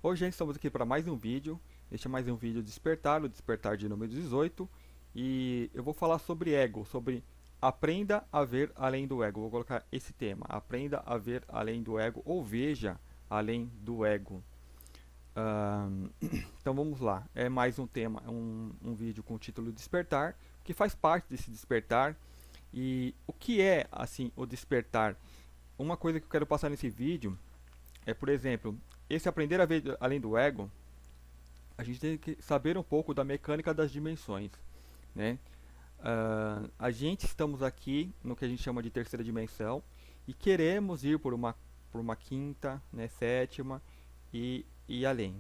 Hoje, gente, estamos aqui para mais um vídeo. Este é mais um vídeo Despertar, o Despertar de número 18. E eu vou falar sobre ego, sobre aprenda a ver além do ego. Vou colocar esse tema, aprenda a ver além do ego, ou veja além do ego. Então vamos lá, é mais um tema, um vídeo com o título Despertar, que faz parte desse despertar. E o que é, assim, o despertar? Uma coisa que eu quero passar nesse vídeo é, por exemplo, esse aprender a ver além do ego, a gente tem que saber um pouco da mecânica das dimensões, né? A gente estamos aqui no que a gente chama de terceira dimensão e queremos ir por uma quinta, né, sétima e além.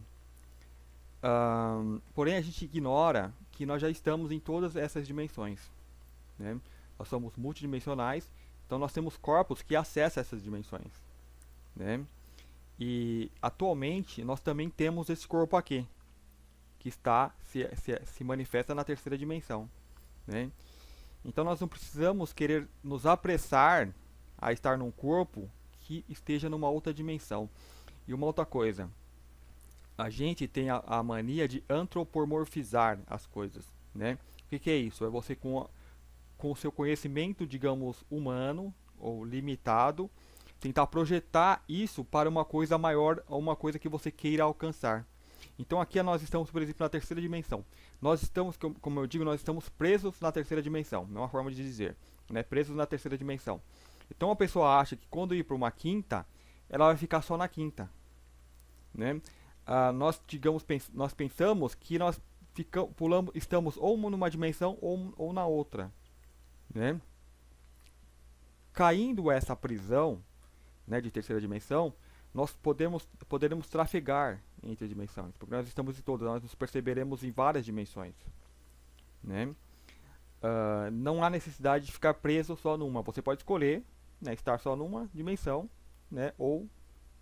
Porém, a gente ignora que nós já estamos em todas essas dimensões, né? Nós somos multidimensionais, então nós temos corpos que acessam essas dimensões, né? E atualmente nós também temos esse corpo aqui, que se manifesta na terceira dimensão, né? Então nós não precisamos querer nos apressar a estar num corpo que esteja numa outra dimensão. E uma outra coisa, a gente tem a mania de antropomorfizar as coisas, né? O que é isso? É você com o seu conhecimento, digamos, humano ou limitado, tentar projetar isso para uma coisa maior ou uma coisa que você queira alcançar. Então aqui nós estamos, por exemplo, na terceira dimensão. Nós estamos, como eu digo, nós estamos presos na terceira dimensão. É uma forma de dizer, né? Presos na terceira dimensão. Então a pessoa acha que quando ir para uma quinta, ela vai ficar só na quinta, né? Nós pensamos que nós estamos ou numa dimensão ou na outra, né? Caindo essa prisão, né, de terceira dimensão, nós poderemos trafegar entre dimensões, porque nós estamos em todas, nós nos perceberemos em várias dimensões, né? Não há necessidade de ficar preso só numa. Você pode escolher, né, estar só numa dimensão, né, ou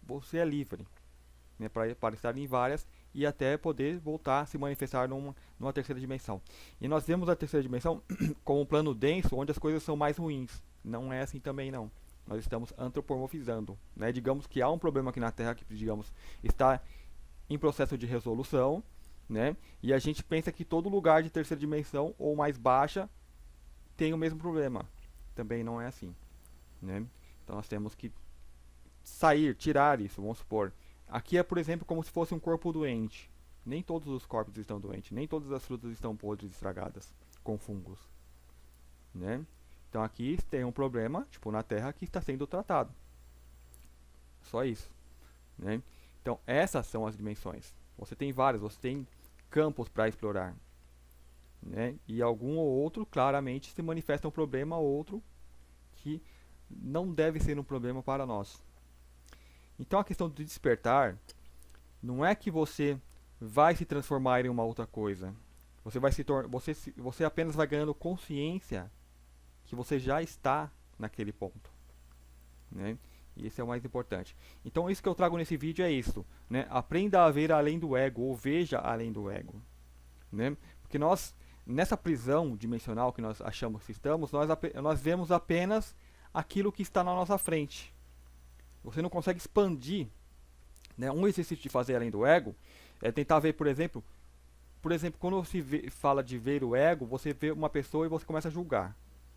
você é livre, né, para estar em várias e até poder voltar a se manifestar numa terceira dimensão. E nós vemos a terceira dimensão como um plano denso onde as coisas são mais ruins. Não é assim também, não. Nós estamos antropomorfizando, né? Digamos que há um problema aqui na Terra que, digamos, está em processo de resolução, né? E a gente pensa que todo lugar de terceira dimensão ou mais baixa tem o mesmo problema. Também não é assim, né? Então nós temos que tirar isso, vamos supor. Aqui é, por exemplo, como se fosse um corpo doente. Nem todos os corpos estão doentes, nem todas as frutas estão podres, estragadas, com fungos, né? Então aqui tem um problema, tipo na Terra, que está sendo tratado. Só isso, né? Então essas são as dimensões. Você tem várias, você tem campos para explorar, né? E algum ou outro claramente se manifesta um problema ou outro que não deve ser um problema para nós. Então a questão do despertar não é que você vai se transformar em uma outra coisa. Você apenas vai ganhando consciência que você já está naquele ponto, né? E esse é o mais importante. Então isso que eu trago nesse vídeo é isso, né? Aprenda a ver além do ego, ou veja além do ego, né? Porque nós, nessa prisão dimensional que nós achamos que estamos, nós vemos apenas aquilo que está na nossa frente. Você não consegue expandir, né? Um exercício de fazer além do ego é tentar ver, por exemplo, quando fala de ver o ego, você vê uma pessoa e você começa a julgar,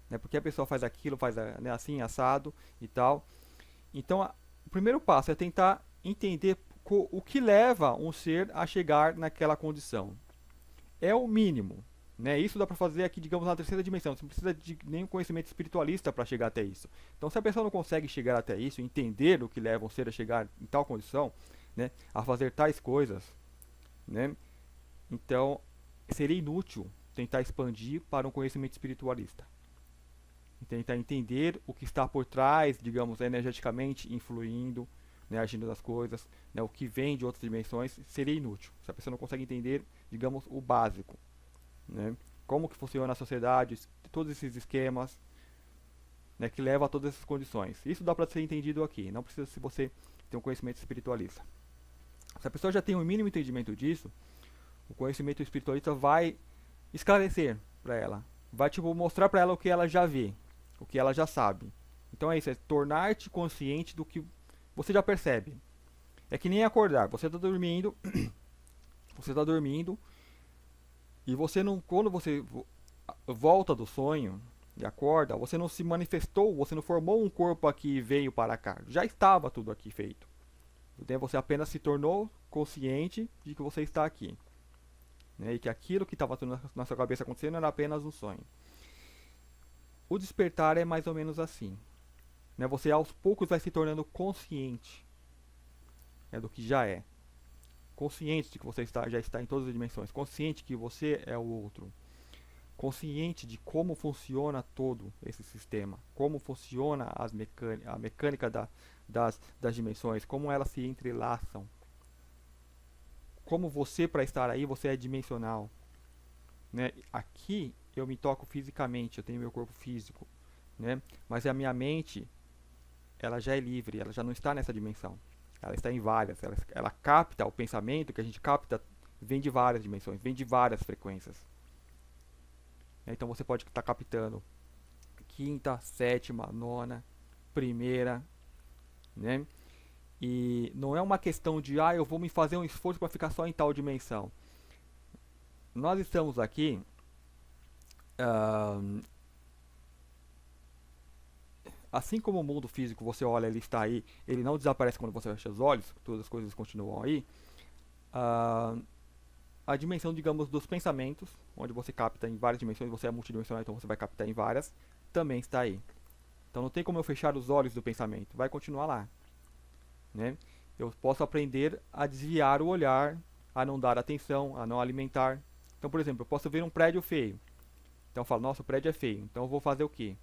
né? Porque a pessoa faz aquilo, né, assim, assado e tal. Então, o primeiro passo é tentar entender o que leva um ser a chegar naquela condição. É o mínimo, né? Isso dá para fazer aqui, digamos, na terceira dimensão. Você não precisa de nenhum conhecimento espiritualista para chegar até isso. Então, se a pessoa não consegue chegar até isso, entender o que leva um ser a chegar em tal condição, né, a fazer tais coisas, né, então seria inútil tentar expandir para um conhecimento espiritualista. Tentar entender o que está por trás, digamos, energeticamente influindo, né, agindo nas coisas, né, o que vem de outras dimensões, seria inútil. Se a pessoa não consegue entender, digamos, o básico, né, como que funciona a sociedade, todos esses esquemas, né, que levam a todas essas condições. Isso dá para ser entendido aqui, não precisa se você ter um conhecimento espiritualista. Se a pessoa já tem um mínimo entendimento disso, o conhecimento espiritualista vai esclarecer para ela, vai tipo mostrar para ela o que ela já vê, o que ela já sabe. Então é isso, é tornar-te consciente do que você já percebe. É que nem acordar. Você está dormindo, você está dormindo e você não, quando você volta do sonho e acorda, você não se manifestou, você não formou um corpo aqui e veio para cá. Já estava tudo aqui feito. Então você apenas se tornou consciente de que você está aqui, né? E que aquilo que estava na sua cabeça acontecendo era apenas um sonho. O despertar é mais ou menos assim, né? Você aos poucos vai se tornando consciente, né, do que já é. Consciente de que você já está em todas as dimensões. Consciente que você é o outro. Consciente de como funciona todo esse sistema. Como funciona a mecânica das dimensões. Como elas se entrelaçam. Como você, para estar aí, você é dimensional, né? Aqui eu me toco fisicamente, eu tenho meu corpo físico, né? Mas a minha mente, ela já é livre, ela já não está nessa dimensão. Ela está em várias, ela capta o pensamento que a gente capta, vem de várias dimensões, vem de várias frequências. Então você pode estar captando quinta, sétima, nona, primeira, né? E não é uma questão de, eu vou me fazer um esforço para ficar só em tal dimensão. Nós estamos aqui, assim como o mundo físico, você olha, ele está aí, ele não desaparece quando você fecha os olhos, todas as coisas continuam aí. A dimensão, digamos, dos pensamentos, onde você capta em várias dimensões, você é multidimensional, então você vai captar em várias, também está aí. Então não tem como eu fechar os olhos do pensamento, vai continuar lá, né? Eu posso aprender a desviar o olhar, a não dar atenção, a não alimentar. Então, por exemplo, eu posso ver um prédio feio. Então eu falo, nossa, o prédio é feio, então eu vou fazer o quê?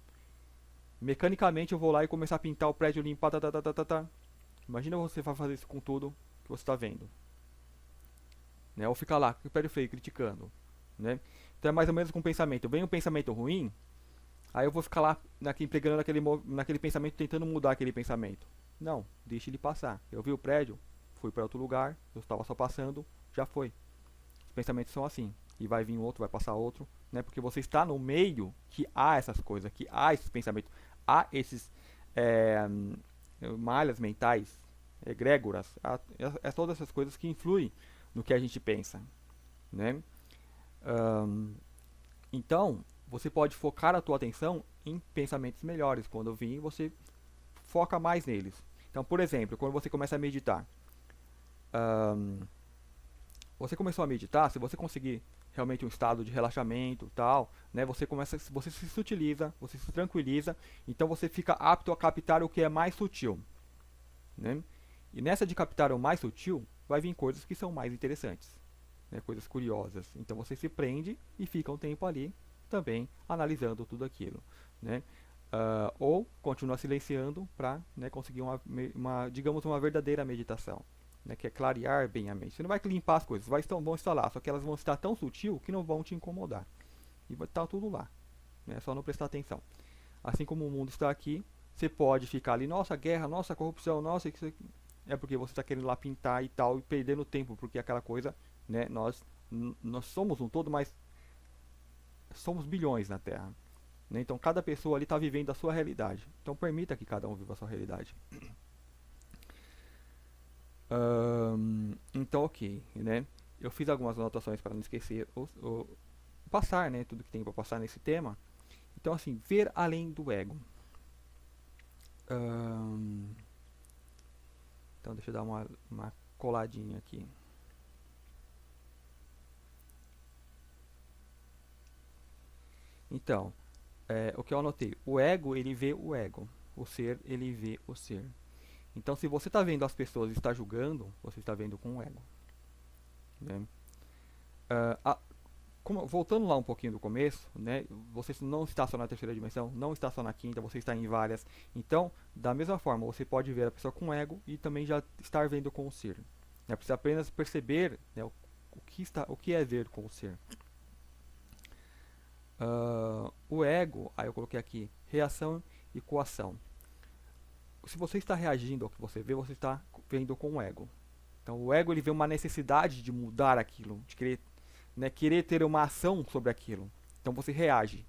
Mecanicamente eu vou lá e começar a pintar o prédio, limpar, tá. Imagina você vai fazer isso com tudo que você está vendo, né? Ou ficar lá, que prédio feio, criticando, né? Então é mais ou menos com o pensamento. Vem um pensamento ruim, aí eu vou ficar lá empregando naquele pensamento, tentando mudar aquele pensamento. Não, deixe ele passar. Eu vi o prédio, fui para outro lugar, eu estava só passando, já foi. Os pensamentos são assim. E vai vir outro, vai passar outro, né? Porque você está no meio que há essas coisas, que há esses pensamentos, há esses malhas mentais, egrégoras, todas essas coisas que influem no que a gente pensa, né? Então, você pode focar a tua atenção em pensamentos melhores. Quando vir, você foca mais neles. Então, por exemplo, quando você começa a meditar, você começou a meditar, se você conseguir realmente um estado de relaxamento, tal, né, você se sutiliza, você se tranquiliza, então você fica apto a captar o que é mais sutil, né? E nessa de captar o mais sutil, vai vir coisas que são mais interessantes, né, coisas curiosas. Então você se prende e fica um tempo ali também analisando tudo aquilo, né? Ou continua silenciando para, né, conseguir digamos, uma verdadeira meditação, né, que é clarear bem a mente. Você não vai limpar as coisas, vão estar lá, só que elas vão estar tão sutil que não vão te incomodar. E vai estar tudo lá, né, é só não prestar atenção. Assim como o mundo está aqui, você pode ficar ali, nossa, guerra, nossa, corrupção, nossa, isso aqui. É porque você está querendo lá pintar e tal, e perdendo tempo, porque aquela coisa, né, nós somos um todo, mas somos bilhões na Terra. Né? Então cada pessoa ali está vivendo a sua realidade. Então permita que cada um viva a sua realidade. Então ok, né? Eu fiz algumas anotações para não esquecer passar, né, tudo que tem para passar nesse tema. Então assim, ver além do ego. Então deixa eu dar uma coladinha aqui. Então, o que eu anotei, o ego ele vê o ego, o ser ele vê o ser. Então se você está vendo as pessoas e está julgando, você está vendo com o ego, né? Voltando lá um pouquinho do começo, né, você não está só na terceira dimensão, não está só na quinta, você está em várias. Então, da mesma forma, você pode ver a pessoa com ego e também já estar vendo com o ser. Né, precisa apenas perceber, né, o que é ver com o ser. O ego, aí eu coloquei aqui, reação e coação. Se você está reagindo ao que você vê, você está vendo com o ego. Então o ego ele vê uma necessidade de mudar aquilo, de querer, né, querer ter uma ação sobre aquilo. Então você reage,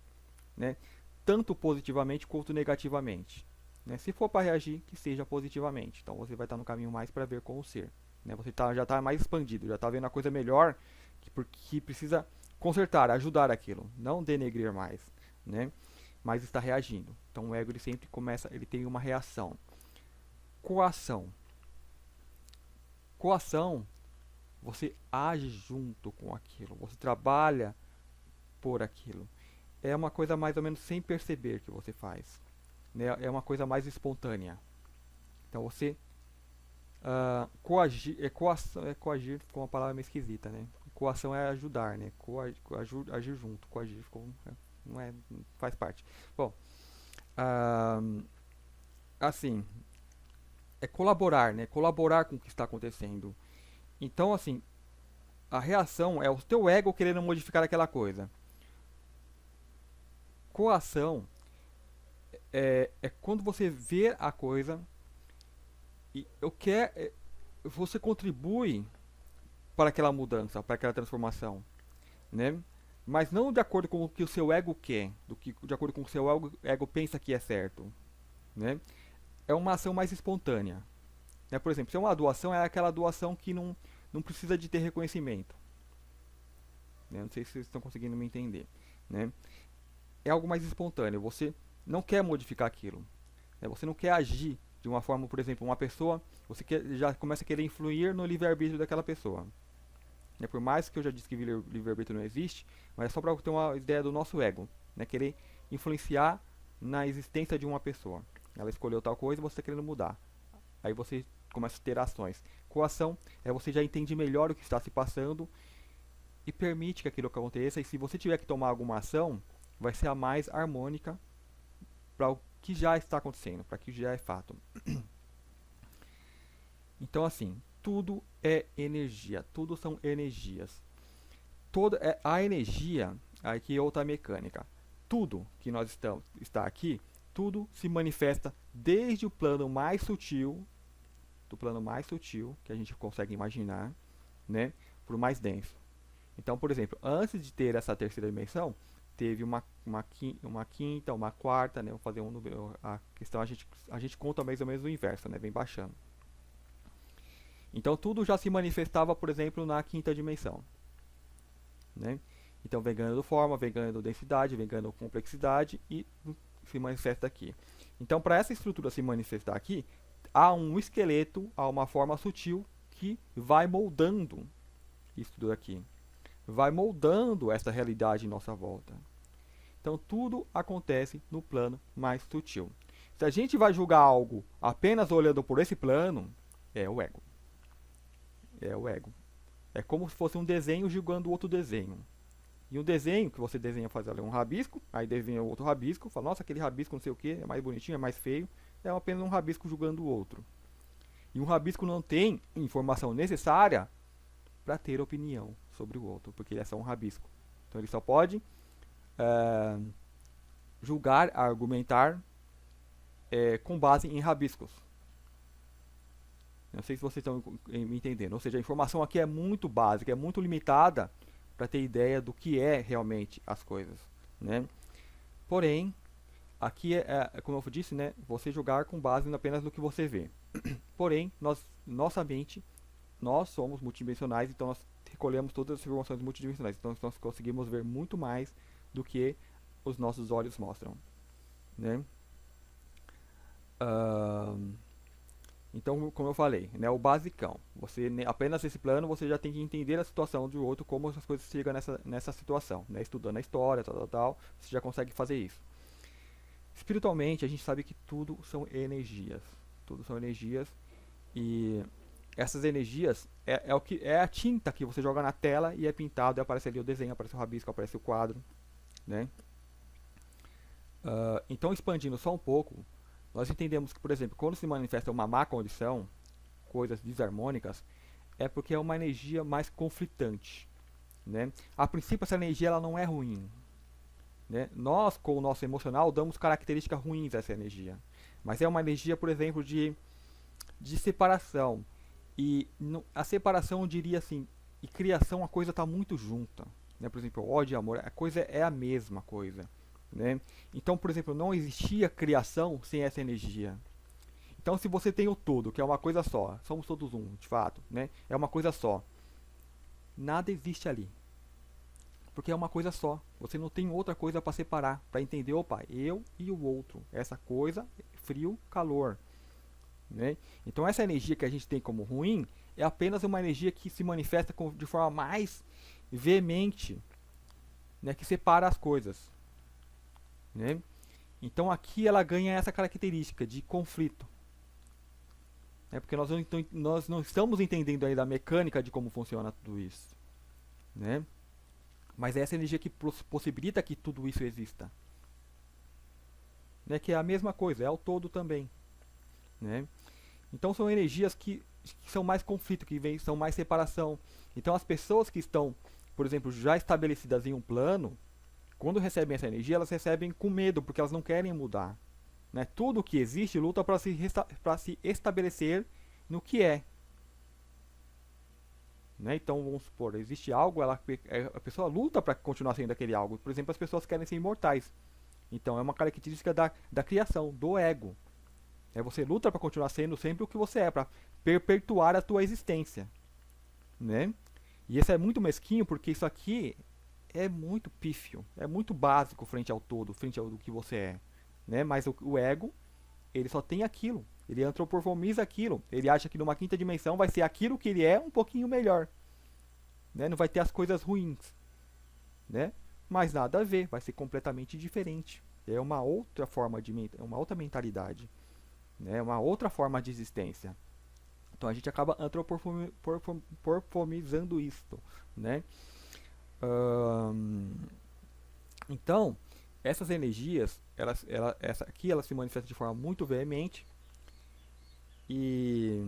né, tanto positivamente quanto negativamente. né? Se for para reagir, que seja positivamente. Então você vai estar no caminho mais para ver como ser, né? Você já está mais expandido, já está vendo a coisa melhor, porque precisa consertar, ajudar aquilo, não denegrir mais, né? Mas está reagindo. Então o ego ele sempre começa, ele tem uma reação. Coação. Coação, você age junto com aquilo, você trabalha por aquilo. É uma coisa mais ou menos sem perceber que você faz, né? É uma coisa mais espontânea. Então você coagir, coagir ficou uma palavra meio esquisita, né? Coação é ajudar, né? Agir junto, coagir ficou, não é, faz parte. Bom, ah, assim, é colaborar, né? Colaborar com o que está acontecendo. Então, assim, a reação é o teu ego querendo modificar aquela coisa. Coação é quando você vê a coisa e você contribui para aquela mudança, para aquela transformação, né? Mas não de acordo com o que o seu ego quer, de acordo com o que o seu ego pensa que é certo, né? É uma ação mais espontânea, né? Por exemplo, se é uma doação, é aquela doação que não precisa de ter reconhecimento, né? Não sei se vocês estão conseguindo me entender, né? É algo mais espontâneo, você não quer modificar aquilo, né? Você não quer agir de uma forma, por exemplo, uma pessoa, já começa a querer influir no livre-arbítrio daquela pessoa. Né? Por mais que eu já disse que livre-arbítrio não existe, mas é só para ter uma ideia do nosso ego, né? Querer influenciar na existência de uma pessoa. Ela escolheu tal coisa e você está querendo mudar. Aí você começa a ter ações. Coação é você já entende melhor o que está se passando e permite que aquilo aconteça. E se você tiver que tomar alguma ação, vai ser a mais harmônica para o que já está acontecendo, para o que já é fato. Então, assim, tudo é energia, tudo são energias. A energia, aqui é outra mecânica. Tudo que nós está aqui, tudo se manifesta desde o plano mais sutil, do plano mais sutil que a gente consegue imaginar, né, para o mais denso. Então, por exemplo, antes de ter essa terceira dimensão, teve uma quinta, uma quarta, né? Vou fazer a questão, a gente conta mais ou menos o inverso, né? Vem baixando. Então tudo já se manifestava, por exemplo, na quinta dimensão, né? Então vem ganhando forma, vem ganhando densidade, vem ganhando complexidade e se manifesta aqui. Então para essa estrutura se manifestar aqui, há um esqueleto, há uma forma sutil que vai moldando isso tudo aqui. Vai moldando essa realidade em nossa volta. Então tudo acontece no plano mais sutil. Se a gente vai julgar algo apenas olhando por esse plano, é o ego. É o ego. É como se fosse um desenho julgando outro desenho. E um desenho que você desenha, faz ali um rabisco, aí desenha outro rabisco, fala, nossa, aquele rabisco não sei o que, é mais bonitinho, é mais feio, é apenas um rabisco julgando o outro. E um rabisco não tem informação necessária para ter opinião sobre o outro, porque ele é só um rabisco. Então ele só pode julgar, argumentar com base em rabiscos. Não sei se vocês estão me entendendo. Ou seja, a informação aqui é muito básica, é muito limitada para ter ideia do que é realmente as coisas, né? Porém, aqui como eu disse, né, você julgar com base apenas no que você vê. Porém, nossa mente, nós somos multidimensionais, então nós recolhemos todas as informações multidimensionais. Então nós conseguimos ver muito mais do que os nossos olhos mostram, né? Então, como eu falei, né, o basicão. Você apenas esse plano você já tem que entender a situação do outro, como as coisas chegam nessa situação, né? Estudando a história, tal, você já consegue fazer isso. Espiritualmente, a gente sabe que tudo são energias. Tudo são energias e essas energias é a tinta que você joga na tela e é pintado, e aparece ali o desenho, aparece o rabisco, aparece o quadro, né? Então, expandindo só um pouco, nós entendemos que, por exemplo, quando se manifesta uma má condição, coisas desarmônicas, é porque é uma energia mais conflitante, né? A princípio, essa energia ela não é ruim, né? Nós, com o nosso emocional, damos características ruins a essa energia, mas é uma energia, por exemplo, de separação. E a separação, eu diria assim, e criação, a coisa está muito junta, né? Por exemplo, ódio e amor, a coisa é a mesma coisa, né? Então, por exemplo, não existia criação sem essa energia. Então, se você tem o todo, que é uma coisa só, somos todos um, de fato, né? É uma coisa só. Nada existe ali, porque é uma coisa só. Você não tem outra coisa para separar, para entender, opa, eu e o outro. Essa coisa, frio, calor, né? Então, essa energia que a gente tem como ruim é apenas uma energia que se manifesta de forma mais veemente, né? Que separa as coisas, né? Então, aqui ela ganha essa característica de conflito. Porque nós não estamos entendendo ainda a mecânica de como funciona tudo isso, né? Mas é essa energia que possibilita que tudo isso exista, né? Que é a mesma coisa, é o todo também, né? Então são energias que são mais conflito, são mais separação. Então as pessoas que estão, por exemplo, já estabelecidas em um plano, quando recebem essa energia, elas recebem com medo, porque elas não querem mudar. Né? Tudo que existe luta para se estabelecer no que é. Né? Então, vamos supor, existe algo, a pessoa luta para continuar sendo aquele algo. Por exemplo, as pessoas querem ser imortais. Então, é uma característica da criação, do ego. Você luta para continuar sendo sempre o que você é, para perpetuar a tua existência. Né? E isso é muito mesquinho, porque isso aqui é muito pífio, é muito básico frente ao todo, frente ao que você é. Né? Mas o ego, ele só tem aquilo, ele antropoformiza aquilo, ele acha que numa quinta dimensão vai ser aquilo que ele é um pouquinho melhor, né? Não vai ter as coisas ruins, né? Mas nada a ver, vai ser completamente diferente, é uma outra forma é uma outra mentalidade, né? Uma outra forma de existência. Então a gente acaba antropoformizando isto, né? Então essas energias, essa aqui, ela se manifesta de forma muito veemente e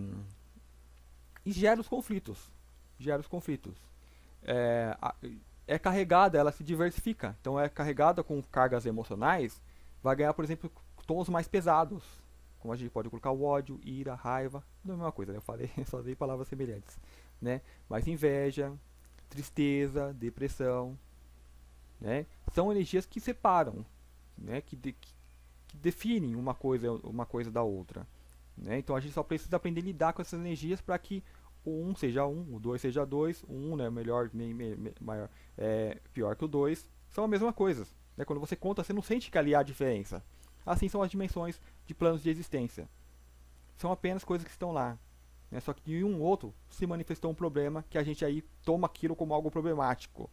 gera os conflitos. Gera os conflitos. É carregada, ela se diversifica. Então é carregada com cargas emocionais, vai ganhar, por exemplo, tons mais pesados. Como a gente pode colocar o ódio, ira, raiva, não é a mesma coisa, né? Eu falei, só dei palavras semelhantes, né? Mas inveja, tristeza, depressão, né? São energias que separam, né? Que definem uma coisa da outra, né? Então a gente só precisa aprender a lidar com essas energias para que o 1 seja 1, o 2 seja 2, o 1, né, melhor, maior, pior que o 2, são a mesma coisa, né? Quando você conta, você não sente que ali há diferença. Assim são as dimensões de planos de existência. São apenas coisas que estão lá, né? Só que em um outro se manifestou um problema que a gente aí toma aquilo como algo problemático.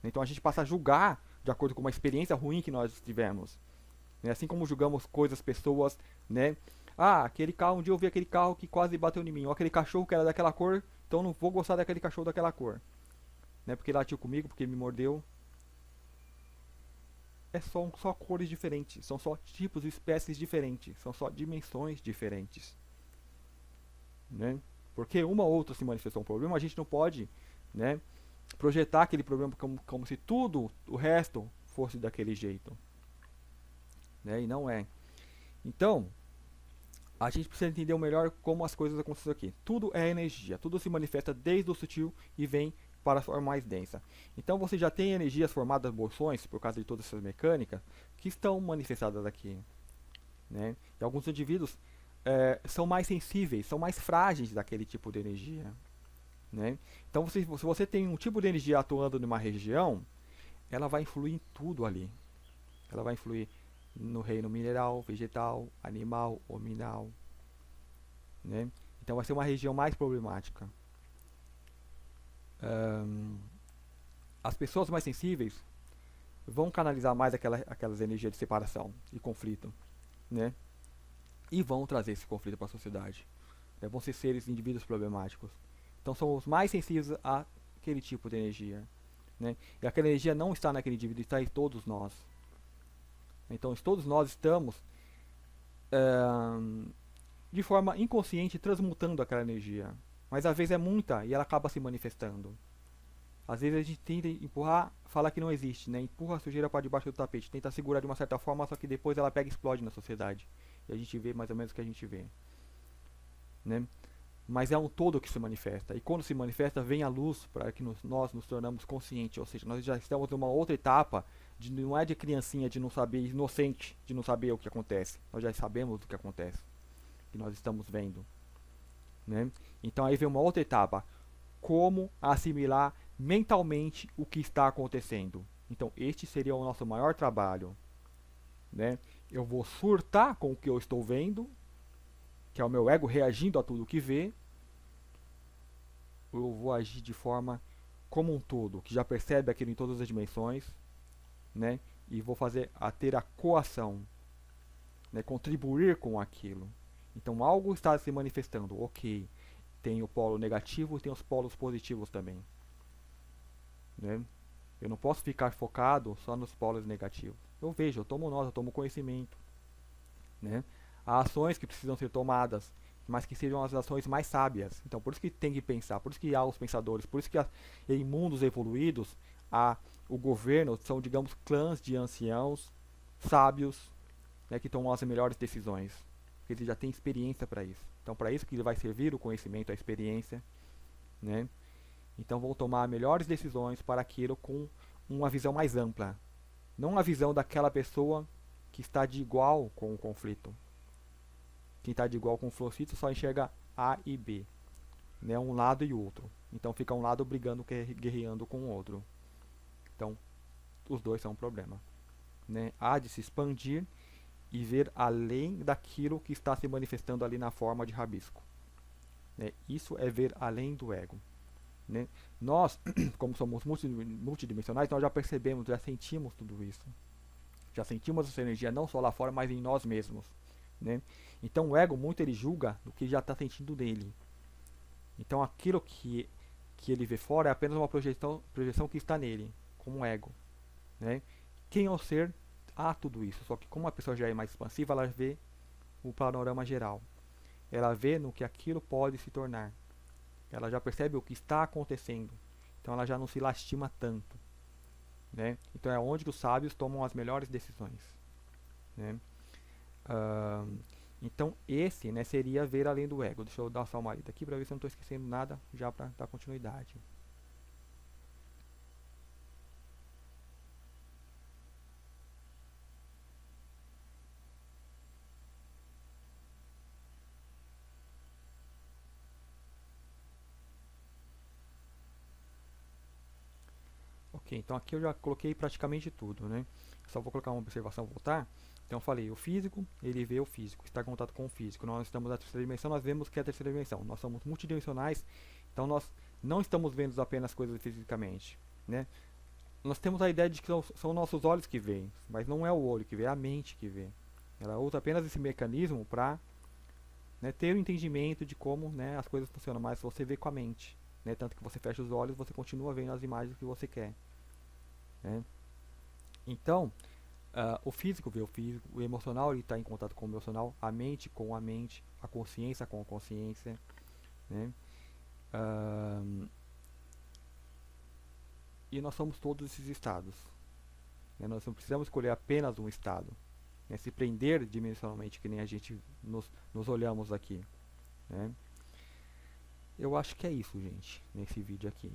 Então a gente passa a julgar de acordo com uma experiência ruim que nós tivemos. Assim como julgamos coisas, pessoas, né? Ah, aquele carro, um dia eu vi aquele carro que quase bateu em mim. Ou aquele cachorro que era daquela cor, então não vou gostar daquele cachorro daquela cor. Né? Porque ele latiu comigo, porque ele me mordeu. São só cores diferentes, são só tipos e espécies diferentes, são só dimensões diferentes. Né? Porque uma ou outra se manifestou um problema, a gente não pode, né, projetar aquele problema como se tudo o resto fosse daquele jeito, né? E não é. Então a gente precisa entender melhor como as coisas acontecem aqui. Tudo é energia, tudo se manifesta desde o sutil e vem para a forma mais densa. Então você já tem energias formadas, bolsões, por causa de todas essas mecânicas, que estão manifestadas aqui, né? E alguns indivíduos são mais sensíveis, são mais frágeis daquele tipo de energia, né? Então se você tem um tipo de energia atuando numa região, ela vai influir em tudo ali. Ela vai influir no reino mineral, vegetal, animal, hominal, né? Então vai ser uma região mais problemática. As pessoas mais sensíveis vão canalizar mais aquelas energias de separação e conflito, né? E vão trazer esse conflito para a sociedade, né? Vão ser seres, indivíduos problemáticos. Então são os mais sensíveis àquele tipo de energia, né? E aquela energia não está naquele indivíduo, está em todos nós. Então todos nós estamos de forma inconsciente transmutando aquela energia. Mas às vezes é muita e ela acaba se manifestando. Às vezes a gente tenta empurrar, fala que não existe, né? Empurra a sujeira para debaixo do tapete, tenta segurar de uma certa forma, só que depois ela pega e explode na sociedade. E a gente vê mais ou menos o que a gente vê, né? Mas é um todo que se manifesta. E quando se manifesta, vem a luz para que nós nos tornamos conscientes. Ou seja, nós já estamos numa outra etapa não é de criancinha de não saber, inocente de não saber o que acontece. Nós já sabemos o que acontece, que nós estamos vendo, né? Então aí vem uma outra etapa, como assimilar mentalmente o que está acontecendo. Então este seria o nosso maior trabalho, né? Eu vou surtar com o que eu estou vendo, que é o meu ego reagindo a tudo que vê. Eu vou agir de forma como um todo, que já percebe aquilo em todas as dimensões, né? E vou fazer a ter a coação, né? Contribuir com aquilo. Então algo está se manifestando, ok. Tem o polo negativo e tem os polos positivos também, né? Eu não posso ficar focado só nos polos negativos. Eu vejo, eu tomo nota, eu tomo conhecimento, né? Há ações que precisam ser tomadas, mas que sejam as ações mais sábias. Então, por isso que tem que pensar, por isso que há os pensadores, por isso que em mundos evoluídos, o governo são, digamos, clãs de anciãos sábios, né, que tomam as melhores decisões. Porque eles já têm experiência para isso. Então, para isso que ele vai servir o conhecimento, a experiência, né? Então, vão tomar melhores decisões para aquilo com uma visão mais ampla. Não a visão daquela pessoa que está de igual com o conflito. Quem está de igual com o conflito só enxerga A e B, né? Um lado e o outro. Então, fica um lado brigando, guerreando com o outro. Então, os dois são um problema, né? Há de se expandir e ver além daquilo que está se manifestando ali na forma de rabisco, né? Isso é ver além do ego, né? Nós, como somos multidimensionais, nós já percebemos, já sentimos tudo isso. Já sentimos essa energia não só lá fora, mas em nós mesmos, né? Então o ego muito ele julga do que já está sentindo nele. Então aquilo que ele vê fora é apenas uma projeção que está nele, como um ego, né? Quem é o ser há tudo isso, só que como a pessoa já é mais expansiva, ela vê o panorama geral. Ela vê no que aquilo pode se tornar. Ela já percebe o que está acontecendo. Então ela já não se lastima tanto, né? Então é onde os sábios tomam as melhores decisões, né? Então esse, né, seria ver além do ego. Deixa eu dar só uma lida aqui para ver se eu não estou esquecendo nada, já para dar continuidade. Ok, então aqui eu já coloquei praticamente tudo, né? Só vou colocar uma observação, voltar. Então eu falei, o físico, ele vê o físico, está em contato com o físico. Nós estamos na terceira dimensão, nós vemos que é a terceira dimensão. Nós somos multidimensionais, então nós não estamos vendo apenas coisas fisicamente, né? Nós temos a ideia de que são nossos olhos que veem, mas não é o olho que vê, é a mente que vê. Ela usa apenas esse mecanismo para, né, ter o entendimento de como, né, as coisas funcionam, mas você vê com a mente, né? Tanto que você fecha os olhos, você continua vendo as imagens que você quer, né? Então, o físico vê o físico, o emocional está em contato com o emocional, a mente com a mente, a consciência com a consciência, né? E nós somos todos esses estados, né? Nós não precisamos escolher apenas um estado, né? Se prender dimensionalmente, que nem a gente nos olhamos aqui, né? Eu acho que é isso, gente, nesse vídeo aqui,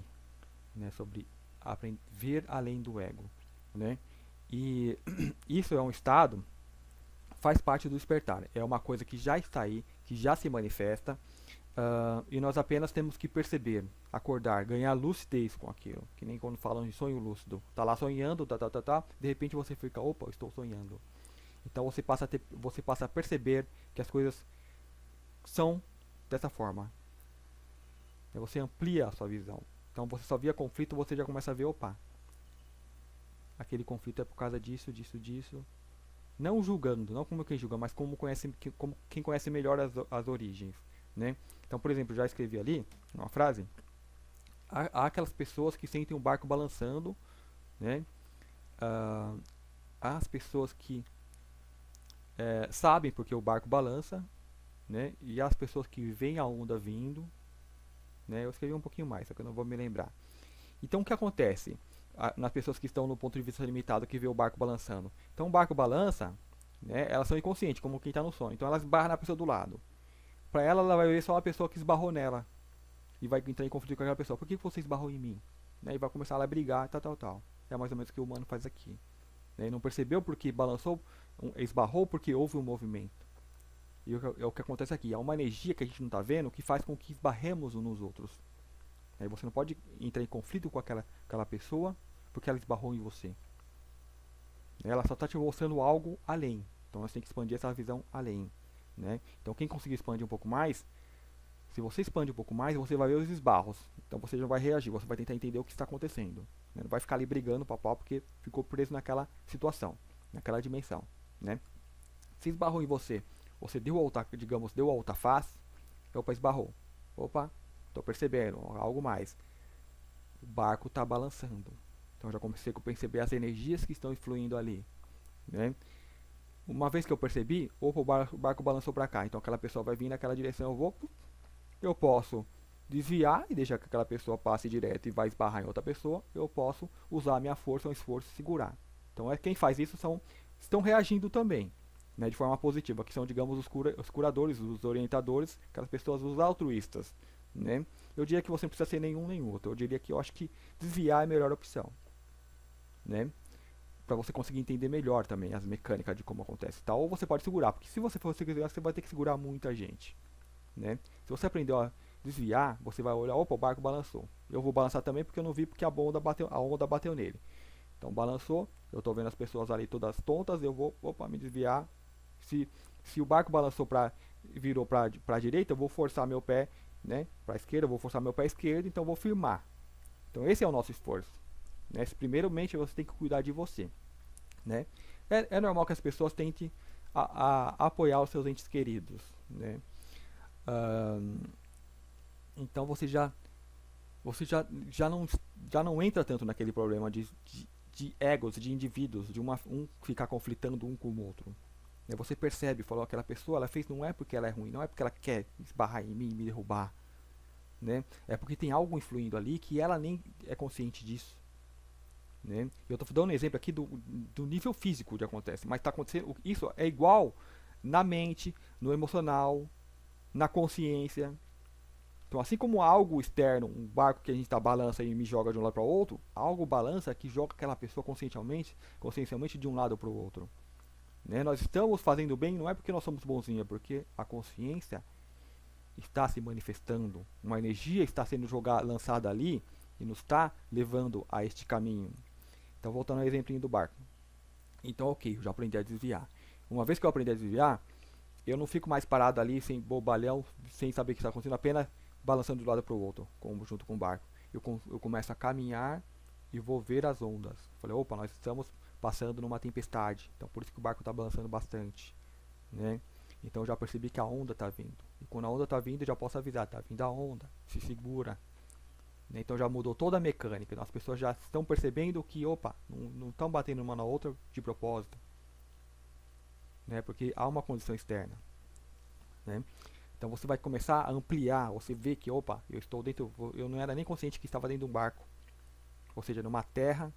né? Sobre ver além do ego, né? E isso é um estado, faz parte do despertar. É uma coisa que já está aí, que já se manifesta, e nós apenas temos que perceber, acordar, ganhar lucidez com aquilo. Que nem quando falam de sonho lúcido. Tá lá sonhando, de repente você fica, opa, eu estou sonhando. Então você passa a perceber que as coisas são dessa forma. Você amplia a sua visão. Então você só via conflito, você já começa a ver, opa, aquele conflito é por causa disso, disso, disso. Não julgando, não como quem julga, mas como quem conhece melhor as origens, né? Então, por exemplo, já escrevi ali uma frase. Há aquelas pessoas que sentem o barco balançando, né? Há as pessoas que sabem porque o barco balança, né? E há as pessoas que veem a onda vindo, né? Eu escrevi um pouquinho mais, só que eu não vou me lembrar. Então, o que acontece nas pessoas que estão no ponto de vista limitado, que vê o barco balançando? Então, o barco balança, né? Elas são inconscientes, como quem está no sonho. Então, elas esbarram na pessoa do lado. Para ela vai ver só uma pessoa que esbarrou nela e vai entrar em conflito com aquela pessoa. Por que você esbarrou em mim? Né? E vai começar a brigar, tal. É mais ou menos o que o humano faz aqui, né? E não percebeu porque balançou, esbarrou porque houve um movimento. E é o que acontece aqui. Há uma energia que a gente não está vendo que faz com que esbarremos uns nos outros. Aí você não pode entrar em conflito com aquela pessoa porque ela esbarrou em você. Ela só está te mostrando algo além. Então nós temos que expandir essa visão além. Né? Então quem conseguir expandir um pouco mais, se você expande um pouco mais, você vai ver os esbarros. Então você já vai reagir, você vai tentar entender o que está acontecendo. Né? Não vai ficar ali brigando papau porque ficou preso naquela situação, naquela dimensão. Né? Se esbarrou em você, você deu alta, digamos, deu alta face, opa, esbarrou. Opa, estou percebendo, algo mais. O barco está balançando. Então já comecei a perceber as energias que estão influindo ali. Né? Uma vez que eu percebi, opa, o barco balançou para cá. Então aquela pessoa vai vir naquela direção, eu posso desviar e deixar que aquela pessoa passe direto e vai esbarrar em outra pessoa. Eu posso usar a minha força, um esforço e segurar. Então quem faz isso estão reagindo também. Né, de forma positiva, que são, digamos, os curadores, os orientadores, aquelas pessoas, os altruístas. Né? Eu diria que você não precisa ser nenhum nem outro. Eu diria que eu acho que desviar é a melhor opção. Né? Para você conseguir entender melhor também as mecânicas de como acontece. Tá? Ou você pode segurar, porque se você for segurar, você vai ter que segurar muita gente. Né? Se você aprendeu a desviar, você vai olhar, opa, o barco balançou. Eu vou balançar também porque eu não vi porque a onda bateu nele. Então balançou, eu estou vendo as pessoas ali todas tontas, eu vou, opa, me desviar. Se o barco balançou virou para a direita, eu vou forçar meu pé, né, para a esquerda, eu vou forçar meu pé esquerdo, então eu vou firmar. Então esse é o nosso esforço. Né? Primeiramente você tem que cuidar de você. Né? É normal que as pessoas tentem apoiar os seus entes queridos. Né? Então você já não entra tanto naquele problema de egos, de indivíduos, de um ficar conflitando um com o outro. Você percebe, falou, aquela pessoa ela fez não é porque ela é ruim, não é porque ela quer esbarrar em mim e me derrubar. Né? É porque tem algo influindo ali que ela nem é consciente disso. Né? Eu estou dando um exemplo aqui do nível físico de acontece, mas está acontecendo, isso é igual na mente, no emocional, na consciência. Então, assim como algo externo, um barco que a gente balança e me joga de um lado para o outro, algo balança que joga aquela pessoa consciencialmente de um lado para o outro. Né? Nós estamos fazendo bem não é porque nós somos bonzinhos, é porque a consciência está se manifestando, uma energia está sendo lançada ali e nos está levando a este caminho. Então, voltando ao exemplo do barco. Então, ok, eu já aprendi a desviar. Uma vez que eu aprendi a desviar, eu não fico mais parado ali, sem bobalhão, sem saber o que está acontecendo, apenas balançando de um lado para o outro, junto com o barco. Eu começo a caminhar e vou ver as ondas. Falei, opa, nós estamos passando numa tempestade, então por isso que o barco está balançando bastante. Né? Então eu já percebi que a onda está vindo. E quando a onda está vindo, eu já posso avisar, está vindo a onda, se segura. Então já mudou toda a mecânica. As pessoas já estão percebendo que, opa, não estão batendo uma na outra de propósito. Né? Porque há uma condição externa. Né? Então você vai começar a ampliar, você vê que, opa, eu estou dentro, eu não era nem consciente que estava dentro de um barco. Ou seja, numa terra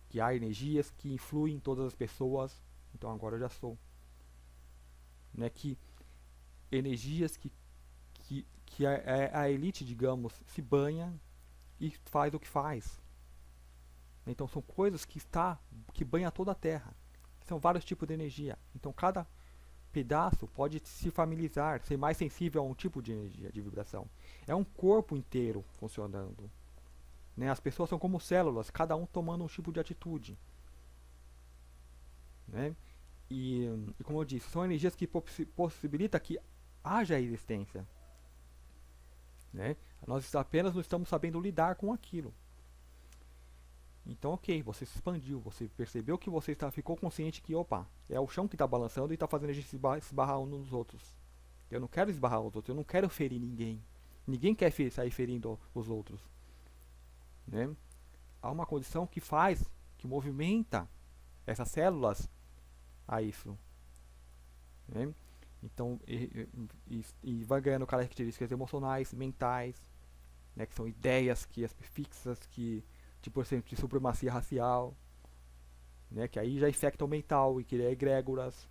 que há energias que influem em todas as pessoas. Então agora eu já sou. Né? Que energias que a elite, digamos, se banha e faz o que faz. Então são coisas que banha toda a Terra. São vários tipos de energia. Então cada pedaço pode se familiarizar, ser mais sensível a um tipo de energia, de vibração. É um corpo inteiro funcionando. Né? As pessoas são como células, cada um tomando um tipo de atitude. Né? E como eu disse, são energias que possibilitam que haja existência. Né? Nós apenas não estamos sabendo lidar com aquilo. Então, ok, você se expandiu, você percebeu que você ficou consciente que, opa, é o chão que está balançando e está fazendo a gente esbarrar uns nos outros. Eu não quero esbarrar os outros, eu não quero ferir ninguém. Ninguém quer sair ferindo os outros. Né? Há uma condição que movimenta essas células a isso. Né? Então, e vai ganhando características emocionais, mentais, né, que são ideias fixas, por exemplo, de supremacia racial, né, que aí já infecta o mental e cria egrégoras.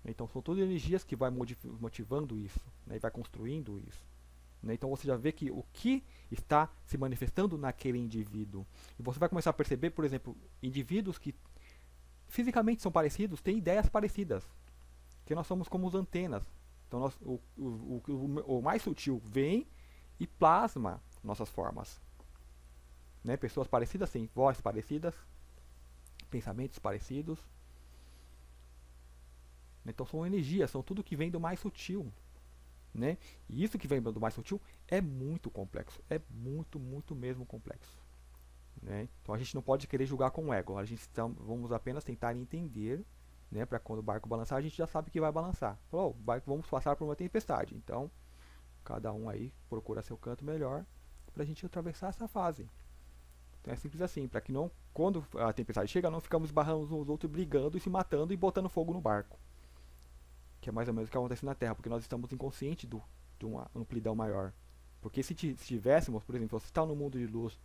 Então são todas energias que vai motivando isso, né, e vai construindo isso. Né, então você já vê que o que está se manifestando naquele indivíduo. E você vai começar a perceber, por exemplo, indivíduos que fisicamente são parecidos, têm ideias parecidas, que nós somos como as antenas. Então o mais sutil vem e plasma nossas formas, né? Pessoas parecidas têm vozes parecidas, pensamentos parecidos, então são energias, são tudo que vem do mais sutil, né? E isso que vem do mais sutil é muito complexo, é muito mesmo complexo, né? Então a gente não pode querer julgar com o ego, vamos apenas tentar entender, né? Para quando o barco balançar, a gente já sabe que vai balançar. Falou, vamos passar por uma tempestade, então cada um aí procura seu canto melhor para a gente atravessar essa fase. Então é simples assim, para que não, quando a tempestade chega, não ficamos esbarrando uns nos outros, brigando e se matando e botando fogo no barco, que é mais ou menos o que acontece na Terra, porque nós estamos inconscientes de uma amplidão maior. Porque se tivéssemos, por exemplo, você está no mundo de luz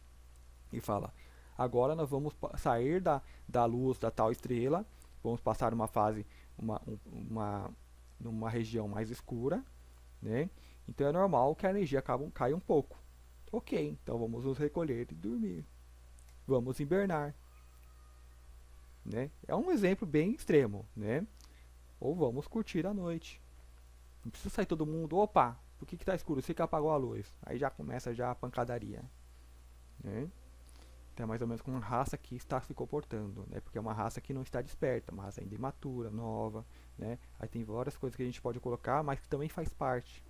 e fala, agora nós vamos sair da luz da tal estrela, vamos passar uma fase, numa região mais escura, né? Então é normal que a energia caia um pouco. Ok, então vamos nos recolher e dormir. Vamos hibernar, né? É um exemplo bem extremo, né? Ou vamos curtir a noite. Não precisa sair todo mundo, opa, por que está escuro? Você que apagou a luz. Aí já começa já a pancadaria, né? Então é mais ou menos como uma raça que está se comportando, né? Porque é uma raça que não está desperta, uma raça ainda imatura, nova, né? Aí tem várias coisas que a gente pode colocar, mas que também faz parte,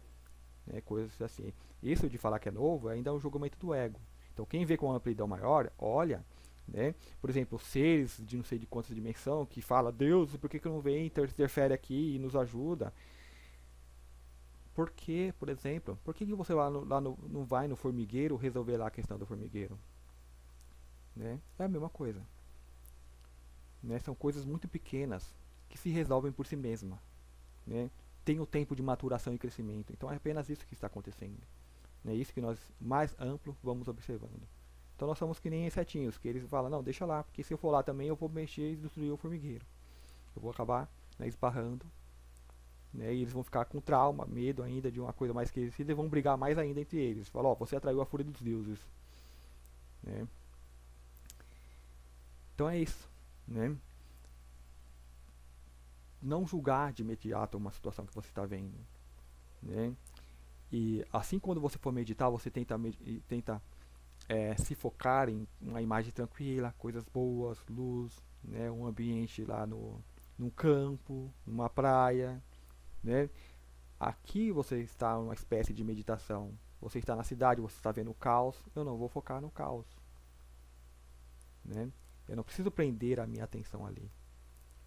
né? Coisas assim. Isso de falar que é novo ainda é um julgamento do ego. Então quem vê com uma amplidão maior, olha, né? Por exemplo, seres de não sei de quantas dimensão que fala, Deus, por que não vem, interfere aqui e nos ajuda? Por que, por exemplo, por que você não vai no formigueiro resolver lá a questão do formigueiro? Né? É a mesma coisa, né? São coisas muito pequenas que se resolvem por si mesma, né? Tem o tempo de maturação e crescimento, então é apenas isso que está acontecendo, é isso que nós mais amplo vamos observando. Então nós somos que nem insetinhos, que eles falam, não, deixa lá, porque se eu for lá também eu vou mexer e destruir o formigueiro, eu vou acabar, né, esbarrando, né, e eles vão ficar com trauma, medo ainda de uma coisa mais esquecida e vão brigar mais ainda entre eles. Falam, ó, você atraiu a fúria dos deuses, né? Então é isso, né? Não julgar de imediato uma situação que você está vendo, né? E assim, quando você for meditar, você tenta se focar em uma imagem tranquila, coisas boas, luz, né? Um ambiente lá num campo, numa praia, né? Aqui você está em uma espécie de meditação. Você está na cidade, você está vendo o caos. Eu não vou focar no caos, né? Eu não preciso prender a minha atenção ali.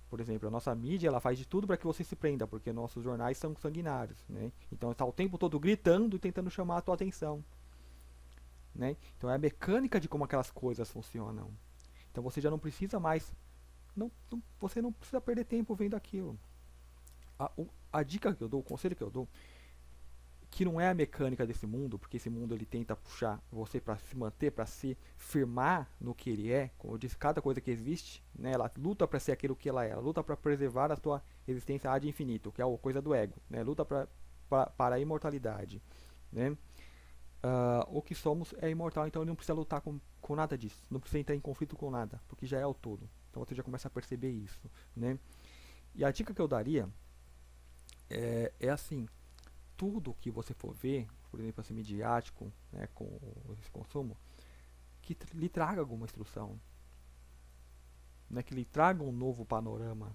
Por exemplo, a nossa mídia ela faz de tudo para que você se prenda, porque nossos jornais são sanguinários, né? Então está o tempo todo gritando e tentando chamar a tua atenção, né? Então é a mecânica de como aquelas coisas funcionam. Então você já não precisa mais, você não precisa perder tempo vendo aquilo. A dica que eu dou, o conselho que eu dou, que não é a mecânica desse mundo, porque esse mundo ele tenta puxar você para se manter, para se firmar no que ele é. Como eu disse, cada coisa que existe, né, ela luta para ser aquilo que ela é, ela luta para preservar a sua existência ad infinito, que é a coisa do ego, né, luta para a imortalidade, né. O que somos é imortal, então ele não precisa lutar com nada disso, não precisa entrar em conflito com nada, porque já é o todo. Então você já começa a perceber isso, né. E a dica que eu daria é assim, tudo que você for ver, por exemplo, assim, midiático, né, com esse consumo, que lhe traga alguma instrução, né, que lhe traga um novo panorama,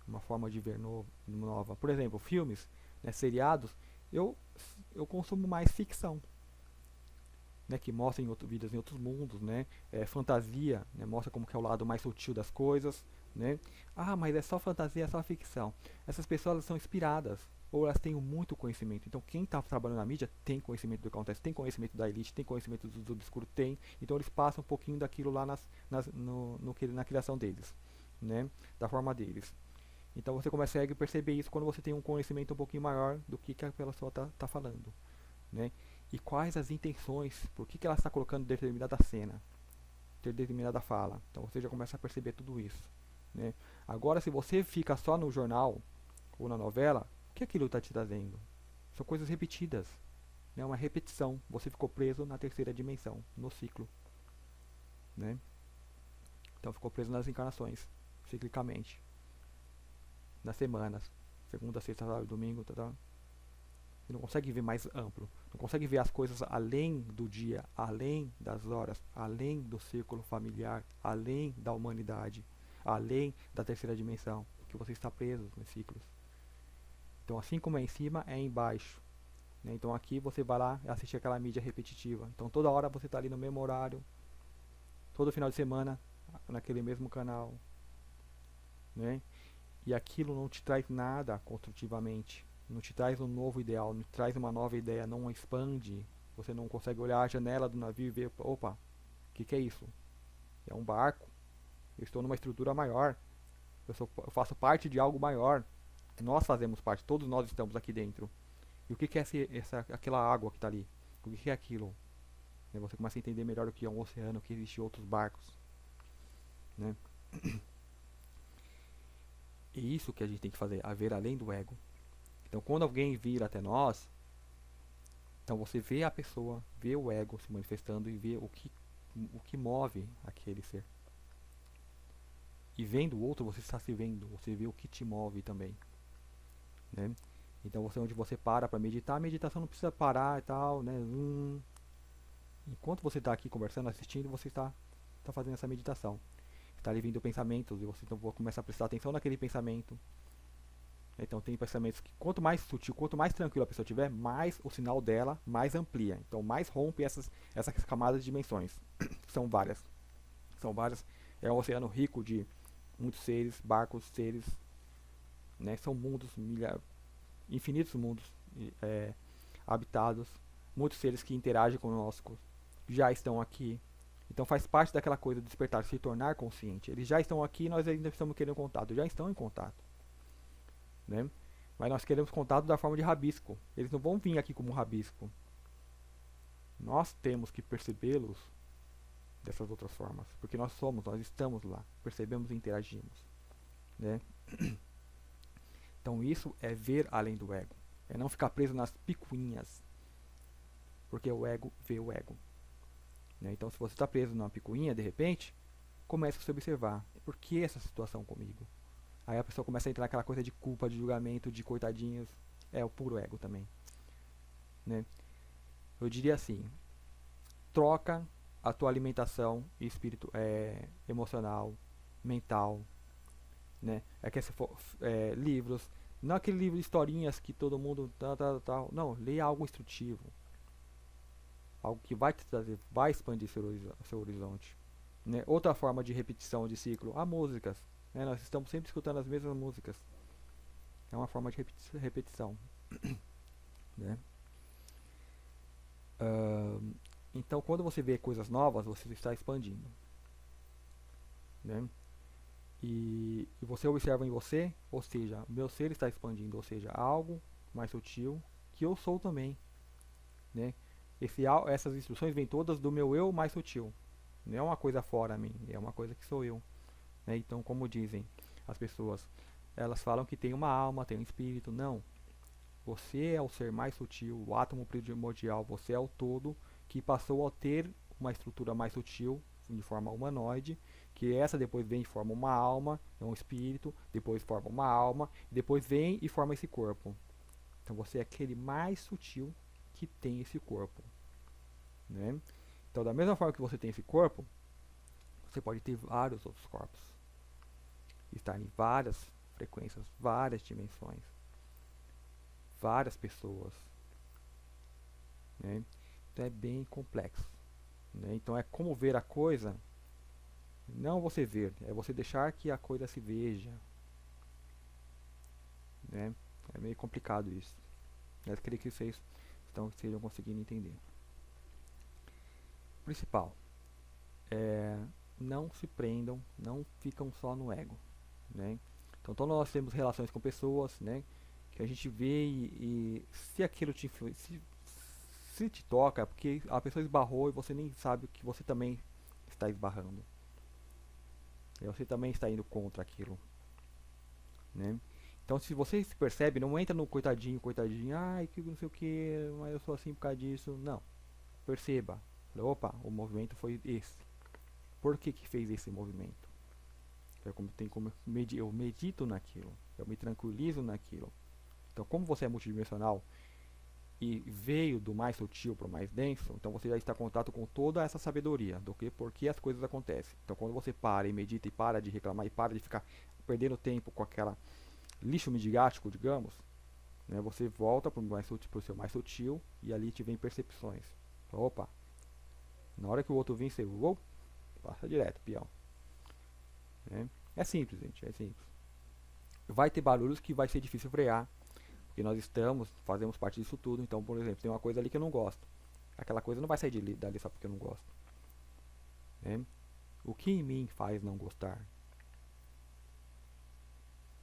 uma forma de ver nova. Por exemplo, filmes, né, seriados, eu consumo mais ficção, né, que mostra vidas em outros mundos, né, fantasia, né, mostra como que é o lado mais sutil das coisas, né. Ah, mas é só fantasia, é só ficção. Essas pessoas elas são inspiradas ou elas têm muito conhecimento. Então quem está trabalhando na mídia tem conhecimento do que acontece, tem conhecimento da elite, tem conhecimento dos obscuros, tem. Então eles passam um pouquinho daquilo lá na criação deles, né, da forma deles. Então você consegue perceber isso quando você tem um conhecimento um pouquinho maior do que a pessoa está falando, né? E quais as intenções, por que ela está colocando determinada cena, determinada fala. Então você já começa a perceber tudo isso, né? Agora, se você fica só no jornal ou na novela, o que aquilo está te trazendo? São coisas repetidas, né? Uma repetição. Você ficou preso na terceira dimensão, no ciclo, né? Então ficou preso nas encarnações. ciclicamente, nas semanas, segunda, sexta, sábado, domingo, tá? Você não consegue ver mais amplo, não consegue ver as coisas além do dia, além das horas, além do círculo familiar, além da humanidade, além da terceira dimensão, porque você está preso nos ciclos. Então, assim como é em cima, é embaixo. Né? Então, aqui você vai lá e assiste aquela mídia repetitiva. Então, toda hora você está ali no mesmo horário, todo final de semana, naquele mesmo canal. Né? E aquilo não te traz nada construtivamente. Não te traz um novo ideal, não te traz uma nova ideia, não expande. Você não consegue olhar a janela do navio e ver, opa, o que é isso? É um barco. Eu estou numa estrutura maior. Eu faço parte de algo maior. Nós fazemos parte, todos nós estamos aqui dentro. E o que é aquela água que está ali? O que é aquilo? E você começa a entender melhor o que é um oceano, que existem outros barcos. Né? E isso que a gente tem que fazer, a ver além do ego. Então, quando alguém vir até nós, então você vê a pessoa, vê o ego se manifestando e vê o que move aquele ser. E vendo o outro, você está se vendo, você vê o que te move também. Né? Então, onde você para meditar, a meditação não precisa parar e tal, né? Enquanto você está aqui conversando, assistindo, você está fazendo essa meditação. Está ali vindo pensamentos e você então começa a prestar atenção naquele pensamento. Então tem pensamentos que quanto mais sutil, quanto mais tranquilo a pessoa tiver, mais o sinal dela mais amplia. Então mais rompe essas camadas de dimensões. São várias. São várias. É um oceano rico de muitos seres, barcos, seres. Né? São mundos, infinitos mundos habitados. Muitos seres que interagem conosco já estão aqui. Então faz parte daquela coisa de despertar, se tornar consciente. Eles já estão aqui, nós ainda estamos querendo contato. Já estão em contato. Né? Mas nós queremos contato da forma de rabisco. Eles não vão vir aqui como um rabisco. Nós temos que percebê-los dessas outras formas. Porque nós estamos lá. Percebemos e interagimos. Né? Então isso é ver além do ego. É não ficar preso nas picuinhas. Porque o ego vê o ego. Né? Então se você está preso numa picuinha, de repente, comece a se observar. Por que essa situação comigo? Aí a pessoa começa a entrar naquela coisa de culpa, de julgamento, de coitadinhos. É o puro ego também. Né? Eu diria assim, troca a tua alimentação emocional, mental. Né? Que se for, livros, não aquele livro de historinhas que todo mundo tal. Não, leia algo instrutivo. Algo que vai te trazer, vai expandir seu horizonte. Né? Outra forma de repetição de ciclo, há músicas. Né? Nós estamos sempre escutando as mesmas músicas. É uma forma de repetição. Né? Então, quando você vê coisas novas, você está expandindo. Né? E você observa em você, ou seja, meu ser está expandindo, ou seja, algo mais sutil que eu sou também. Né? Essas instruções vêm todas do meu eu mais sutil. Não é uma coisa fora a mim, é uma coisa que sou eu. Né? Então, como dizem as pessoas, elas falam que tem uma alma, tem um espírito. Não. Você é o ser mais sutil, o átomo primordial. Você é o todo que passou a ter uma estrutura mais sutil, de forma humanoide, que essa depois vem e forma uma alma, é um espírito, depois forma uma alma, depois vem e forma esse corpo. Então você é aquele mais sutil que tem esse corpo. Né? Então, da mesma forma que você tem esse corpo, você pode ter vários outros corpos. Estar em várias frequências, várias dimensões, várias pessoas. Né? Então é bem complexo. Né? Então é como ver a coisa, não você ver, é você deixar que a coisa se veja. Né? É meio complicado isso. Eu queria que vocês estejam conseguindo entender. O principal é não se prendam, não ficam só no ego. Né? Então todos nós temos relações com pessoas, né, que a gente vê e se aquilo se te toca, porque a pessoa esbarrou e você nem sabe que você também está esbarrando. E você também está indo contra aquilo. Né? Então se você se percebe, não entra no coitadinho, ai, que não sei o que, mas eu sou assim por causa disso. Não. Perceba. Opa, o movimento foi esse. Por que fez esse movimento? Eu medito naquilo, eu me tranquilizo naquilo. Então, como você é multidimensional e veio do mais sutil para o mais denso, então você já está em contato com toda essa sabedoria do que por que as coisas acontecem. Então, quando você para e medita e para de reclamar e para de ficar perdendo tempo com aquela lixo midiático, digamos, né, você volta para o seu mais sutil e ali te vem percepções. Opa, na hora que o outro vem, você passa direto, peão. Né? É simples, gente, é simples. Vai ter barulhos que vai ser difícil frear, porque nós fazemos parte disso tudo. Então, por exemplo, tem uma coisa ali que eu não gosto. Aquela coisa não vai sair dali só porque eu não gosto. Né? O que em mim faz não gostar?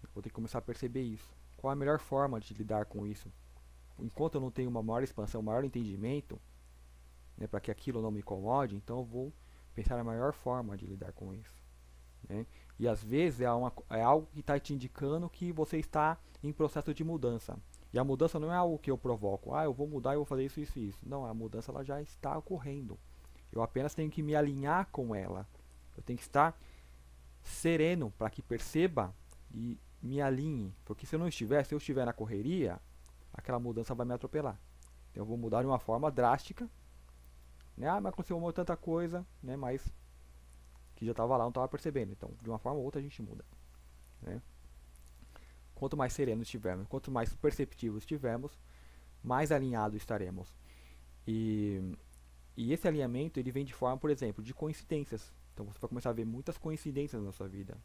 Eu vou ter que começar a perceber isso. Qual a melhor forma de lidar com isso? Enquanto eu não tenho uma maior expansão, um maior entendimento, né, para que aquilo não me incomode, então eu vou pensar na maior forma de lidar com isso. Né? E às vezes é algo que está te indicando que você está em processo de mudança. E a mudança não é algo que eu provoco. Eu vou mudar e vou fazer isso, isso e isso. Não, a mudança ela já está ocorrendo. Eu apenas tenho que me alinhar com ela. Eu tenho que estar sereno para que perceba e me alinhe. Porque se eu estiver na correria, aquela mudança vai me atropelar. Então eu vou mudar de uma forma drástica. Né? Mas aconteceu tanta coisa, né? Mas que já estava lá, não estava percebendo. Então, de uma forma ou outra a gente muda. Né? Quanto mais serenos estivermos, quanto mais perceptivos estivermos, mais alinhados estaremos. E esse alinhamento ele vem de forma, por exemplo, de coincidências. Então você vai começar a ver muitas coincidências na sua vida.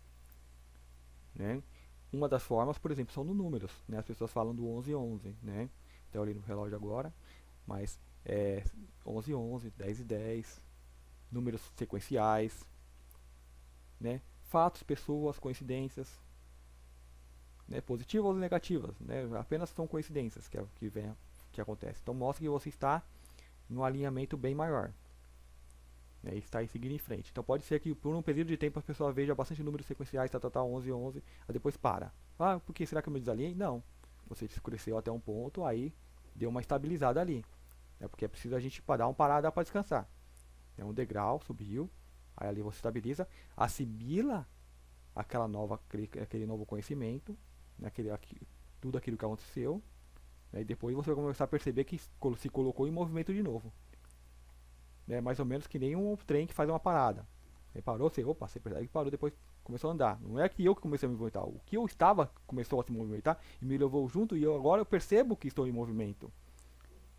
Né? Uma das formas, por exemplo, são no números. Né? As pessoas falam do 11-11. Né? Até eu olhei no relógio agora, mas 11-11, 10-10, números sequenciais. Né? Fatos, pessoas, coincidências, né? Positivas ou negativas, né? Apenas são coincidências que acontece. Então mostra que você está em um alinhamento bem maior, né? E está aí seguindo em frente. Então pode ser que por um período de tempo a pessoa veja bastante números sequenciais, 11-11, aí depois para. Por que será que eu me desalinhei? Não, você cresceu até um ponto, aí deu uma estabilizada ali. É porque é preciso a gente dar uma parada para descansar. É um degrau, subiu. Aí ali você estabiliza, assimila aquele novo conhecimento, né, tudo aquilo que aconteceu, né, e depois você vai começar a perceber que se colocou em movimento de novo. É mais ou menos que nem um trem que faz uma parada. Você parou, você percebe que parou, depois começou a andar. Não é que eu que comecei a me movimentar, o que eu estava começou a se movimentar e me levou junto e agora eu percebo que estou em movimento.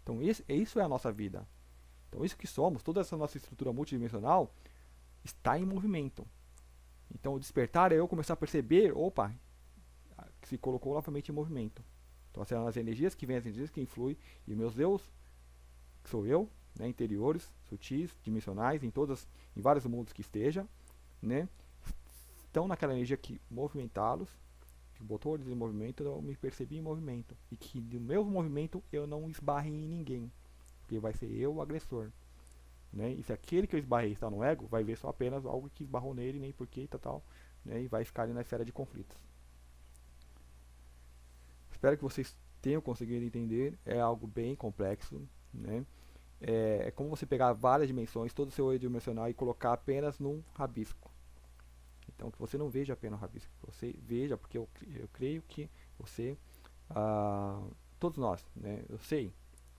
Então isso é a nossa vida. Então isso que somos, toda essa nossa estrutura multidimensional está em movimento. Então o despertar é eu começar a perceber, que se colocou novamente em movimento. Então são as energias que vêm, as energias que influem, e os meus Deus, que sou eu, né, interiores, sutis, dimensionais, em vários mundos que esteja, né, estão naquela energia que movimentá-los, que botou eles em movimento, eu me percebi em movimento. E que no meu movimento eu não esbarre em ninguém, porque vai ser eu o agressor. Né? E se aquele que eu esbarrei está no ego, vai ver só apenas algo que esbarrou nele, nem porquê e tal, né? E vai ficar ali na esfera de conflitos. Espero que vocês tenham conseguido entender. É algo bem complexo, né? É como você pegar várias dimensões, todo o seu eu dimensional e colocar apenas num rabisco. Então que você não veja apenas o rabisco, que você veja, porque eu creio que você, todos nós, né? Eu sei,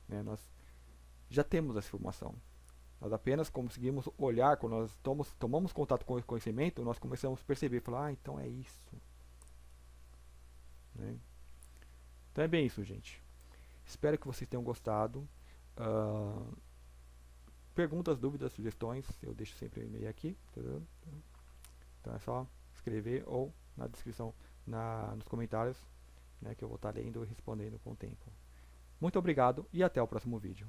né? Nós já temos essa informação. Nós apenas conseguimos olhar, quando nós tomamos contato com o conhecimento, nós começamos a perceber, falar, então é isso. Né? Então é bem isso, gente. Espero que vocês tenham gostado. Perguntas, dúvidas, sugestões, eu deixo sempre o e-mail aqui. Então é só escrever ou na descrição, nos comentários, né, que eu vou estar lendo e respondendo com o tempo. Muito obrigado e até o próximo vídeo.